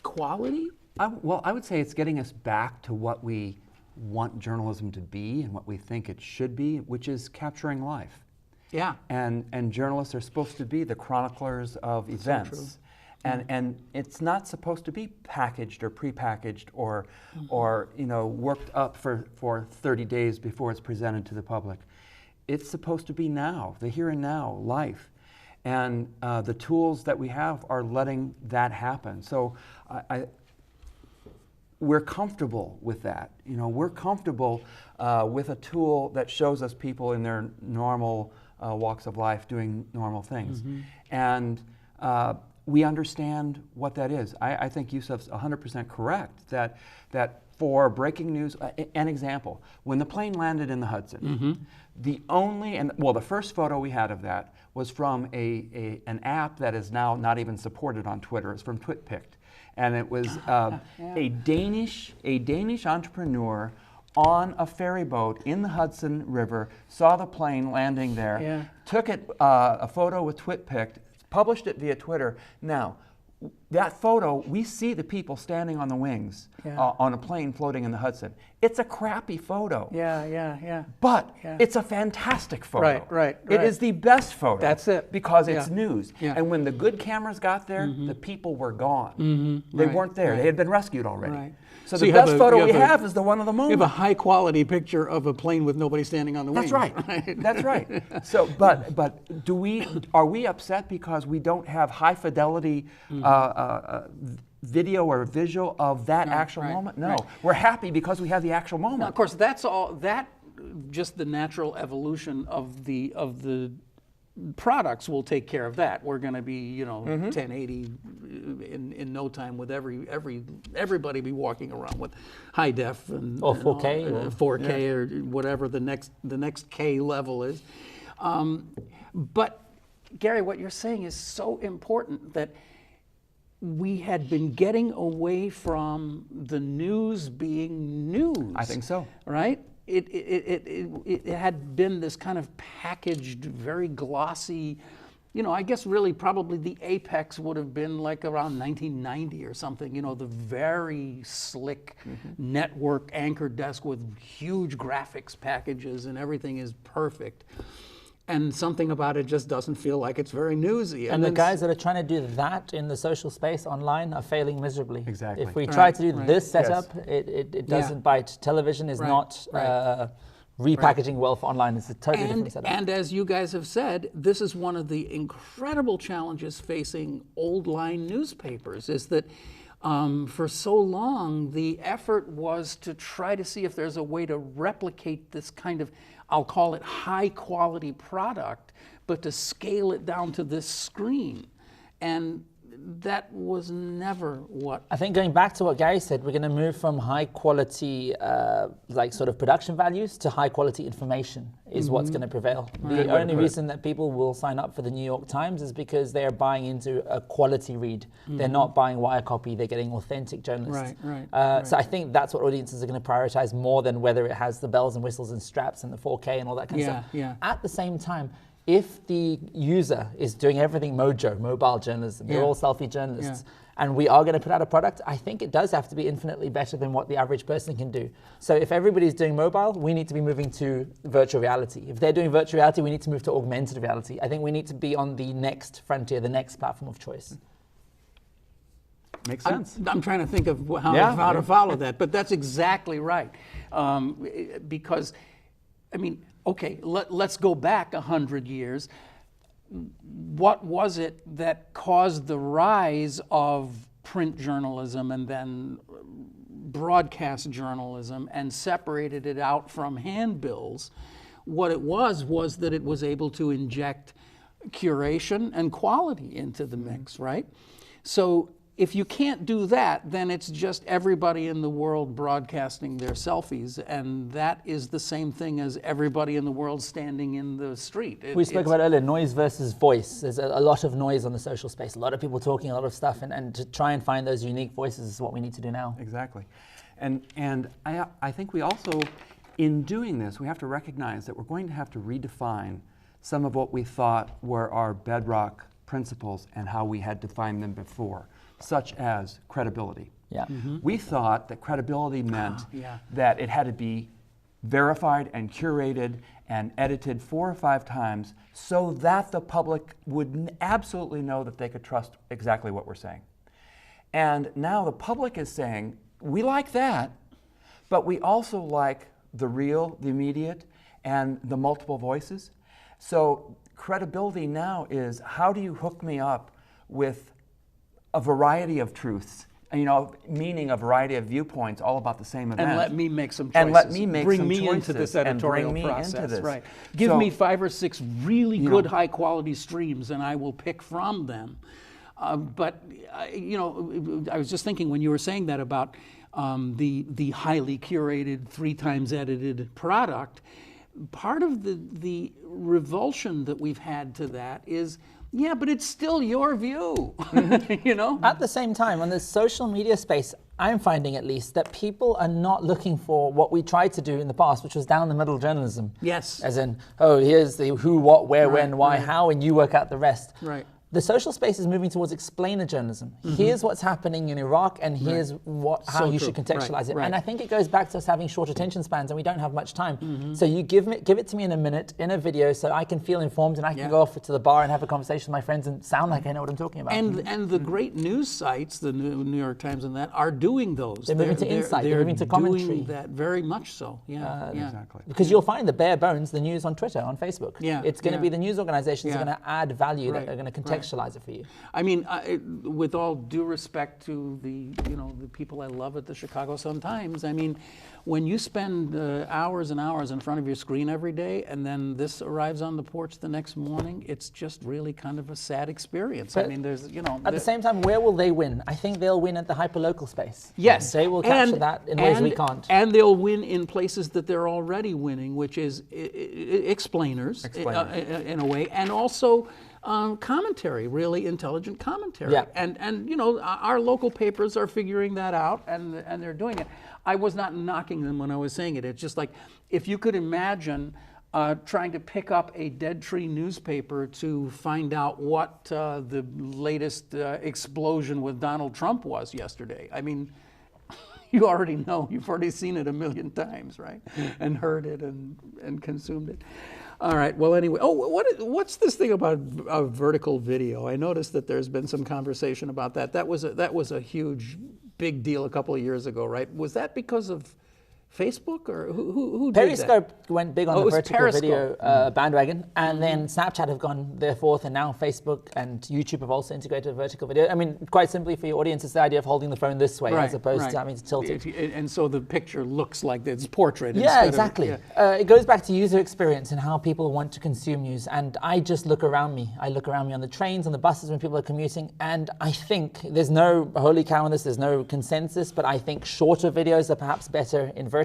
quality. I would say it's getting us back to what we want journalism to be and what we think it should be, which is capturing life. Yeah. And journalists are supposed to be the chroniclers of events. true. And it's not supposed to be packaged or prepackaged or worked up for 30 days before it's presented to the public. It's supposed to be now, the here and now, life. And the tools that we have are letting that happen. So we're comfortable with that. We're comfortable with a tool that shows us people in their normal walks of life doing normal things. And we understand what that is. I think Yusuf's 100% correct that for breaking news, an example, when the plane landed in the Hudson, the first photo we had of that was from an app that is now not even supported on Twitter. It's from TwitPict. And it was a Danish entrepreneur on a ferry boat in the Hudson River, saw the plane landing there, took a photo with TwitPict, published it via Twitter. Now, that photo, we see the people standing on the wings on a plane floating in the Hudson. It's a crappy photo. But it's a fantastic photo. Right. It is the best photo. That's it. Because it's news. Yeah. And when the good cameras got there, the people were gone. They weren't there. They had been rescued already. Right. So the best photo we have is the one of the moment. You have a high quality picture of a plane with nobody standing on the wing. That's right. That's right. So, but are we upset because we don't have high fidelity video or visual of that actual moment? No, we're happy because we have the actual moment. Now, of course, that's all. That just the natural evolution of the products will take care of that. We're going to be 1080 in no time with everybody be walking around with high def and 4K 4K or whatever the next K level is. But Gary, what you're saying is so important that we had been getting away from the news being news. I think so. Right? It had been this kind of packaged, very glossy, I guess really probably the apex would have been like around 1990 or something, the very slick network anchor desk with huge graphics packages and everything is perfect. And something about it just doesn't feel like it's very newsy. And the guys that are trying to do that in the social space online are failing miserably. Exactly. If we try to do this setup, it doesn't bite. Television is not repackaging well for online. It's a totally different setup. And as you guys have said, this is one of the incredible challenges facing old line newspapers is that for so long, the effort was to try to see if there's a way to replicate this kind of, I'll call it high quality product, but to scale it down to this screen. And that was never what... I think going back to what Gary said, we're going to move from high quality, sort of production values to high quality information is what's going to prevail. The only reason that people will sign up for the New York Times is because they are buying into a quality read. They're not buying wire copy, they're getting authentic journalists. So I think that's what audiences are going to prioritize more than whether it has the bells and whistles and straps and the 4K and all that kind of stuff. At the same time, if the user is doing everything mojo, mobile journalism, they're all selfie journalists, and we are going to put out a product, I think it does have to be infinitely better than what the average person can do. So if everybody's doing mobile, we need to be moving to virtual reality. If they're doing virtual reality, we need to move to augmented reality. I think we need to be on the next frontier, the next platform of choice. Makes sense. I'm trying to think of how to follow that, but that's exactly right. Because, I mean, okay, let's go back 100 years. What was it that caused the rise of print journalism and then broadcast journalism and separated it out from handbills? What it was that it was able to inject curation and quality into the mix, right? So if you can't do that, then it's just everybody in the world broadcasting their selfies, and that is the same thing as everybody in the world standing in the street. We spoke about earlier, noise versus voice. There's a lot of noise on the social space, a lot of people talking a lot of stuff, and to try and find those unique voices is what we need to do now. Exactly. And I think we also, in doing this, we have to recognize that we're going to have to redefine some of what we thought were our bedrock principles and how we had defined them before, such as credibility. Yeah. We thought that credibility meant that it had to be verified and curated and edited 4 or 5 times so that the public would absolutely know that they could trust exactly what we're saying. And now the public is saying, we like that, but we also like the real, the immediate, and the multiple voices. So credibility now is, how do you hook me up with a variety of truths? Meaning a variety of viewpoints, all about the same event. And let me make some choices. And let me make bring some me choices into this editorial and bring me process. into this. Right. Give So, me 5 or 6 really good, high-quality streams, and I will pick from them. But I was just thinking when you were saying that about the highly curated, 3 times edited product. Part of the revulsion that we've had to that is, yeah, but it's still your view, At the same time, on the social media space, I'm finding at least that people are not looking for what we tried to do in the past, which was down the middle journalism. Yes. As in, here's the who, what, where, when, why, how, and you work out the rest. Right. The social space is moving towards explainer journalism. Here's what's happening in Iraq, and here's how you should contextualize it. Right. And I think it goes back to us having short attention spans, and we don't have much time. So you give it to me in a minute, in a video, so I can feel informed, and I can go off to the bar and have a conversation with my friends and sound like I know what I'm talking about. And the great news sites, the New York Times and that, are doing those. They're moving to insight, they're moving to commentary. Doing that very much so, Exactly. Because you'll find the bare bones, the news on Twitter, on Facebook. Yeah, It's going to be the news organizations that are going to add value, Right, that are going to contextualize it for you. I mean, with all due respect to the people I love at the Chicago Sun-Times, I mean, when you spend hours and hours in front of your screen every day, and then this arrives on the porch the next morning, it's just really kind of a sad experience. But I mean, there's, at the same time, where will they win? I think they'll win at the hyperlocal space. Yes. They will capture that in ways we can't. And they'll win in places that they're already winning, which is explainers. In a way, and also commentary, really intelligent commentary. Yeah. And our local papers are figuring that out, and they're doing it. I was not knocking them when I was saying it. It's just like, if you could imagine trying to pick up a Dead Tree newspaper to find out what the latest explosion with Donald Trump was yesterday. I mean, you already know. You've already seen it a million times, right? And heard it and consumed it. All right. Well, anyway. Oh, what's this thing about vertical video? I noticed that there's been some conversation about that. That was a huge, big deal a couple of years ago, right? Was that because of Facebook, or who did that? Periscope went big on the vertical Periscope. video bandwagon, and then Snapchat have gone their fourth, and now Facebook and YouTube have also integrated vertical video. I mean, quite simply for your audience, it's the idea of holding the phone this way as opposed to having to tilt it. And so the picture looks like it's portrait. Yeah, exactly. It goes back to user experience and how people want to consume news. And I just look around me. I look around me on the trains, on the buses when people are commuting, and I think there's no holy cow on this, there's no consensus, but I think shorter videos are perhaps better in vertical.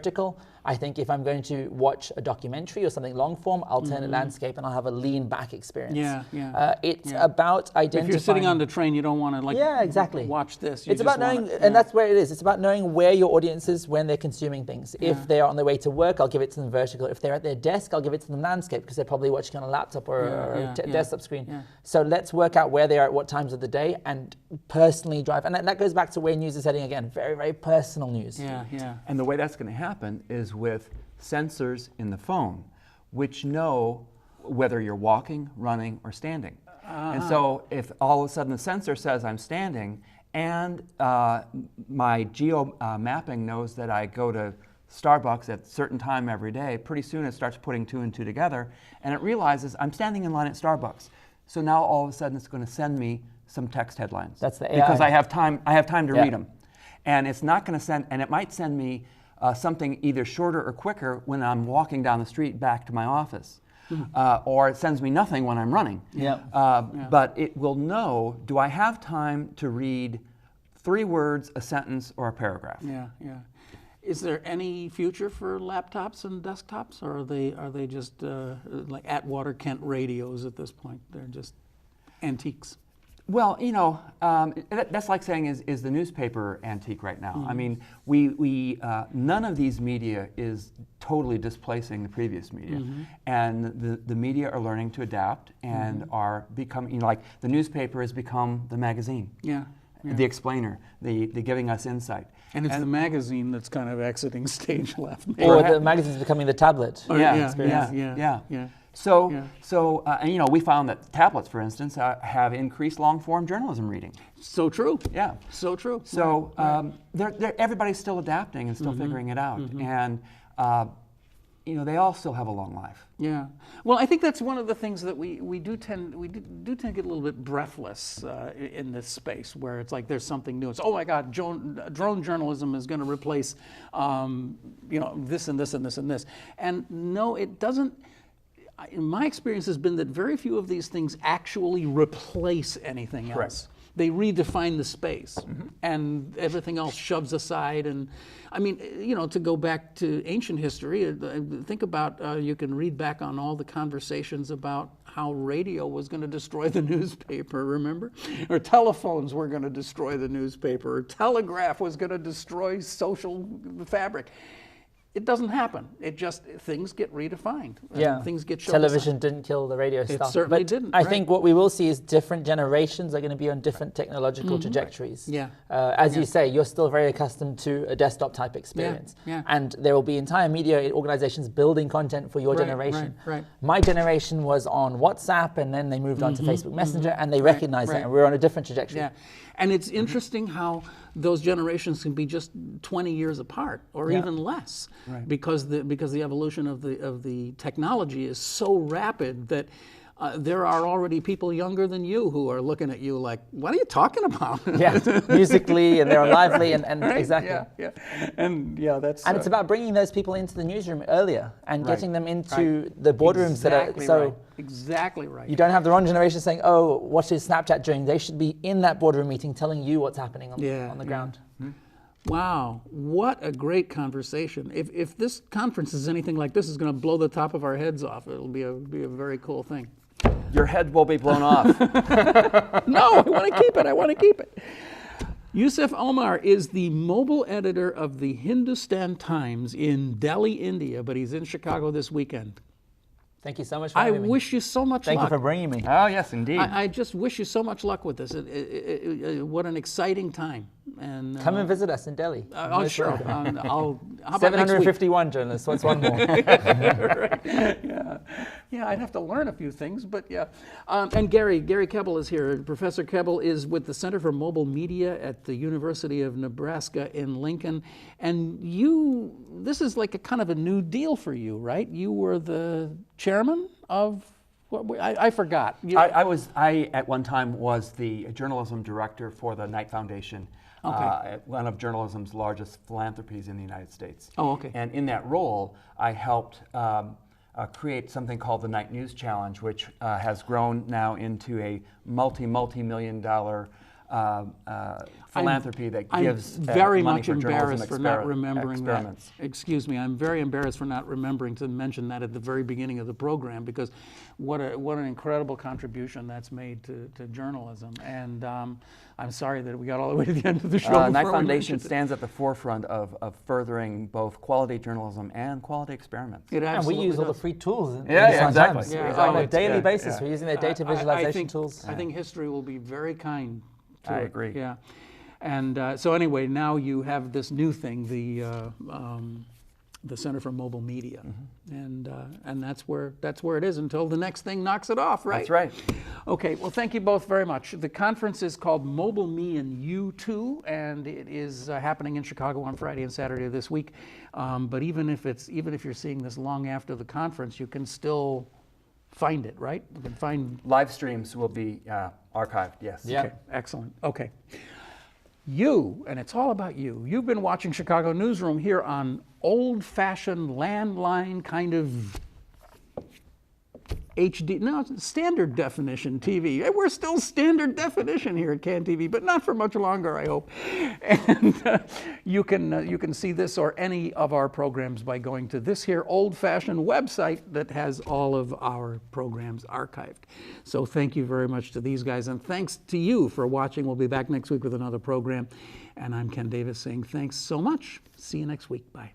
I think if I'm going to watch a documentary or something long form, I'll turn it landscape and I'll have a lean back experience. It's about identifying. If you're sitting on the train, you don't want to exactly. watch this. It's about knowing, and that's where it is. It's about knowing where your audience is when they're consuming things. If they're on their way to work, I'll give it to them vertical. If they're at their desk, I'll give it to them landscape because they're probably watching on a laptop or a desktop screen. Yeah. So let's work out where they are at what times of the day and personally drive. And that goes back to where news is heading again. Very, very personal news. And the way that's going to happen is with sensors in the phone, which know whether you're walking, running, or standing. And so if all of a sudden the sensor says I'm standing, and my geo mapping knows that I go to Starbucks at a certain time every day, pretty soon it starts putting 2 and 2 together, and it realizes I'm standing in line at Starbucks. So now all of a sudden it's going to send me some text headlines. That's the AI. Because I have time to read them. And it's not going to send, and it might send me something either shorter or quicker when I'm walking down the street back to my office. Or it sends me nothing when I'm running. But it will know, do I have time to read 3 words, a sentence, or a paragraph? Is there any future for laptops and desktops, or are they just like Atwater Kent radios at this point? They're just antiques. Well, that's like saying, is the newspaper antique right now? I mean, we none of these media is totally displacing the previous media, and the media are learning to adapt and are becoming, like the newspaper has become the magazine. the explainer, the giving us insight. And it's the magazine that's kind of exiting stage left. Or the magazine's becoming the tablet. Yeah. So, and we found that tablets, for instance, have increased long-form journalism reading. So true. Yeah. So true. So everybody's still adapting and still figuring it out, and they all still have a long life. Yeah. Well, I think that's one of the things that we do tend to get a little bit breathless in this space, where it's like there's something new. It's, oh my God, drone journalism is going to replace this and this and this and this. And no, it doesn't. My experience has been that very few of these things actually replace anything else. They redefine the space, and everything else shoves aside. And I mean, to go back to ancient history, think about, you can read back on all the conversations about how radio was going to destroy the newspaper, remember? Or telephones were going to destroy the newspaper, or telegraph was going to destroy social fabric. It doesn't happen. It just, things get redefined. Yeah. Things get shoved Television aside. didn't kill the radio stuff. It certainly but didn't. I think what we will see is different generations are going to be on different technological trajectories. Yeah. As you say, you're still very accustomed to a desktop type experience. Yeah. And there will be entire media organizations building content for your generation. Right. My generation was on WhatsApp, and then they moved on to Facebook Messenger, and they recognized that, and we're on a different trajectory. Yeah. And it's interesting how those generations can be just 20 years apart, or even less, because the evolution of the technology is so rapid that there are already people younger than you who are looking at you like, what are you talking about? Musically, and they're lively, and right? exactly. And that's... And it's about bringing those people into the newsroom earlier and getting them into the boardrooms that are so... Exactly right. You don't have the wrong generation saying, oh, what is Snapchat doing? They should be in that boardroom meeting telling you what's happening on the ground. Wow, what a great conversation. If this conference is anything like this, is going to blow the top of our heads off. It'll be a very cool thing. Your head will be blown off. No, I want to keep it. Yusuf Omar is the mobile editor of the Hindustan Times in Delhi, India, but he's in Chicago this weekend. Thank you so much for having me. I wish you so much luck. Thank you for bringing me. Oh, yes, indeed. I just wish you so much luck with this. What an exciting time. And come and visit us in Delhi. Sure. How about 751 journalists. What's one more? Right. Yeah, I'd have to learn a few things, but yeah. And Gary Kebbel is here. Professor Kebbel is with the Center for Mobile Media at the University of Nebraska in Lincoln. And this is like a kind of a new deal for you, right? You were the chairman of... I forgot. I at one time was the journalism director for the Knight Foundation, one of journalism's largest philanthropies in the United States. Oh, okay. And in that role, I helped create something called the Knight News Challenge, which has grown now into a multi-million-dollar philanthropy that gives very money much for embarrassed for not remembering experiments. that. Excuse me, I'm very embarrassed for not remembering to mention that at the very beginning of the program, because what an incredible contribution that's made to journalism. And I'm sorry that we got all the way to the end of the show. Knight Foundation stands at the forefront of furthering both quality journalism and quality experiments. It absolutely and we use all the does. free tools. Exactly. On a daily basis, we're using their data visualization tools. I think history will be very kind to I it. agree. Yeah. And so anyway, now you have this new thing, the Center for Mobile Media, and that's where it is until the next thing knocks it off, right? That's right. Okay. Well, thank you both very much. The conference is called Mobile Me and You Too, and it is happening in Chicago on Friday and Saturday of this week. But even if you're seeing this long after the conference, you can still find it, right? You can find live streams will be archived. Yes. Yeah. Okay. Excellent. Okay. And it's all about you. You've been watching Chicago Newsroom here on old-fashioned landline kind of standard definition TV. We're still standard definition here at CanTV, but not for much longer, I hope. And you can see this or any of our programs by going to this here old-fashioned website that has all of our programs archived. So thank you very much to these guys, and thanks to you for watching. We'll be back next week with another program. And I'm Ken Davis saying thanks so much. See you next week. Bye.